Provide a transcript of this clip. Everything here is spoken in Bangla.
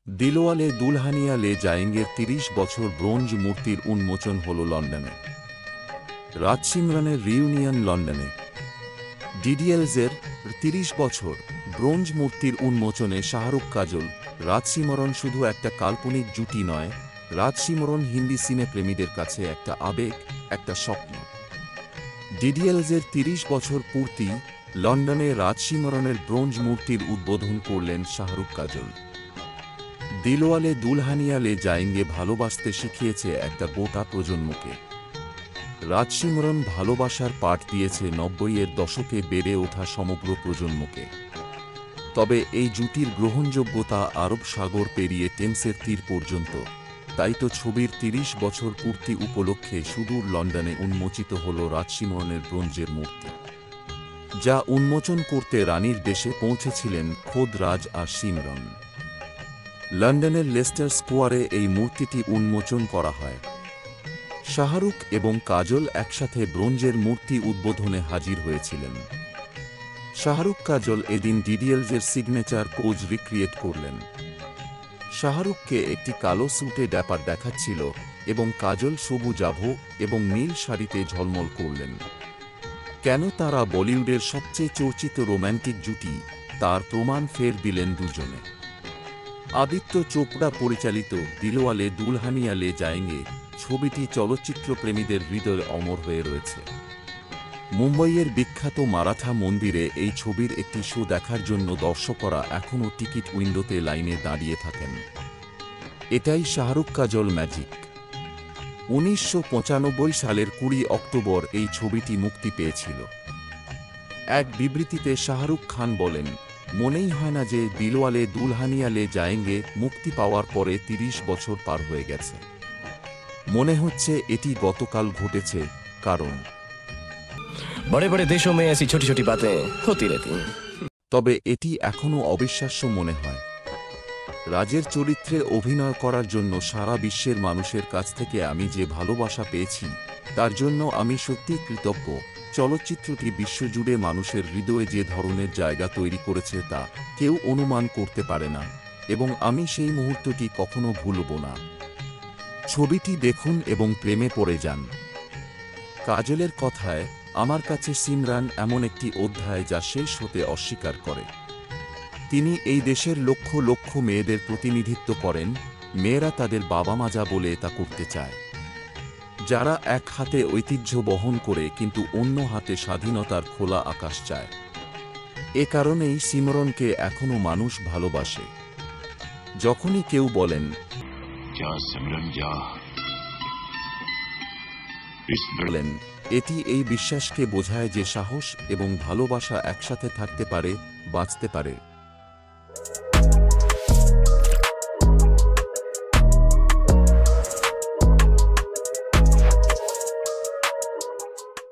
দিলওয়ালে দুলহানিয়া লে জায়েঙ্গের ৩০ বছর ব্রোঞ্জ মূর্তির উন্মোচন হল লন্ডনে। রাজ সিমরনের রিইউনিয়ন লন্ডনে। ডিডিএলজের ৩০ বছর ব্রোঞ্জ মূর্তির উন্মোচনে শাহরুখ কাজল। রাজ সিমরন শুধু একটা কাল্পনিক জুটি নয়, রাজ সিমরন হিন্দি সিনেপ্রেমীদের কাছে একটা আবেগ, একটা স্বপ্ন। ডিডিএলজের ৩০ বছর পূর্তি লন্ডনে রাজ সিমরনের ব্রোঞ্জ মূর্তির উদ্বোধন করলেন শাহরুখ কাজল। দিলওয়ালে দুলহানিয়া লে জায়েঙ্গে ভালোবাসতে শিখিয়েছে একটা গোটা প্রজন্মকে। রাজ সিমরন ভালোবাসার পাঠ দিয়েছে ৯০-এর দশকে বেড়ে ওঠা সমগ্র প্রজন্মকে। তবে এই জুটির গ্রহণযোগ্যতা আরব সাগর পেরিয়ে টেমসের তীর পর্যন্ত। তাই তো ছবির ৩০ বছর পূর্তি উপলক্ষে সুদূর লন্ডনে উন্মোচিত হল রাজ সিমরনের ব্রোঞ্জের মূর্তি, যা উন্মোচন করতে রানীর দেশে পৌঁছেছিলেন খোদ রাজ আর সিমরন। লন্ডনের লেস্টার স্কোয়ারে এই মূর্তিটি উন্মোচন করা হয়। শাহরুখ এবং কাজল একসাথে ব্রোঞ্জের মূর্তি উদ্বোধনে হাজির হয়েছিলেন। শাহরুখ কাজল এদিন ডিডিএলজের সিগনেচার পোজ রিক্রিয়েট করলেন। শাহরুখকে একটি কালো স্যুটে ড্যাপার দেখাচ্ছিল এবং কাজল সবুজ আভো এবং নীল শাড়িতে ঝলমল করলেন। কেন তারা বলিউডের সবচেয়ে চর্চিত রোম্যান্টিক জুটি, তার প্রমাণ ফের দিলেন দুজনে। আদিত্য চোপড়া পরিচালিত দিলওয়ালে দুলহানিয়া লে জায়েঙ্গে ছবিটি চলচ্চিত্রপ্রেমীদের হৃদয়ে অমর হয়ে রয়েছে। মুম্বইয়ের বিখ্যাত মারাঠা মন্দিরে এই ছবির একটি শো দেখার জন্য দর্শকরা এখনও টিকিট উইন্ডোতে লাইনে দাঁড়িয়ে থাকেন। এটাই শাহরুখ কাজল ম্যাজিক। ১৯৯৫ সালের ২০ অক্টোবর এই ছবিটি মুক্তি পেয়েছিল। এক বিবৃতিতে শাহরুখ খান বলেন, মনেই হয় না যে দিলওয়ালে দুলহানিয়া লে জায়েঙ্গে মুক্তি পাওয়ার পরে ৩০ বছর পার হয়ে গেছে। মনে হচ্ছে এটি গতকাল ঘটেছে, কারণ बड़े बड़े देशों में ऐसी छोटी छोटी बातें होती रहती हैं। তবে এটি এখনও অবিশ্বাস্য মনে হয়। রাজের চরিত্রে অভিনয় করার জন্য সারা বিশ্বের মানুষের কাছ থেকে আমি যে ভালোবাসা পেয়েছি, তার জন্য আমি সত্যিই কৃতজ্ঞ। চলচ্চিত্রটি বিশ্বজুড়ে মানুষের হৃদয়ে যে ধরনের জায়গা তৈরি করেছে তা কেউ অনুমান করতে পারে না, এবং আমি সেই মুহূর্তটি কখনো ভুলব না। ছবিটি দেখুন এবং প্রেমে পড়ে যান। কাজলের কথায়, আমার কাছে সিমরান এমন একটি অধ্যায় যা শেষ হতে অস্বীকার করে। তিনি এই দেশের লক্ষ লক্ষ মেয়েদের প্রতিনিধিত্ব করেন, মেয়েরা তাদের বাবা মা যা বলে তা করতে চায়, যারা এক হাতে ঐতিহ্য বহন করে কিন্তু অন্য হাতে স্বাধীনতার খোলা আকাশ চায়। এ কারণেই সিমরনকে এখনও মানুষ ভালোবাসে। যখনই কেউ বলেন বলেন, এটি এই বিশ্বাসকে বোঝায় যে সাহস এবং ভালোবাসা একসাথে থাকতে পারে, বাঁচতে পারে।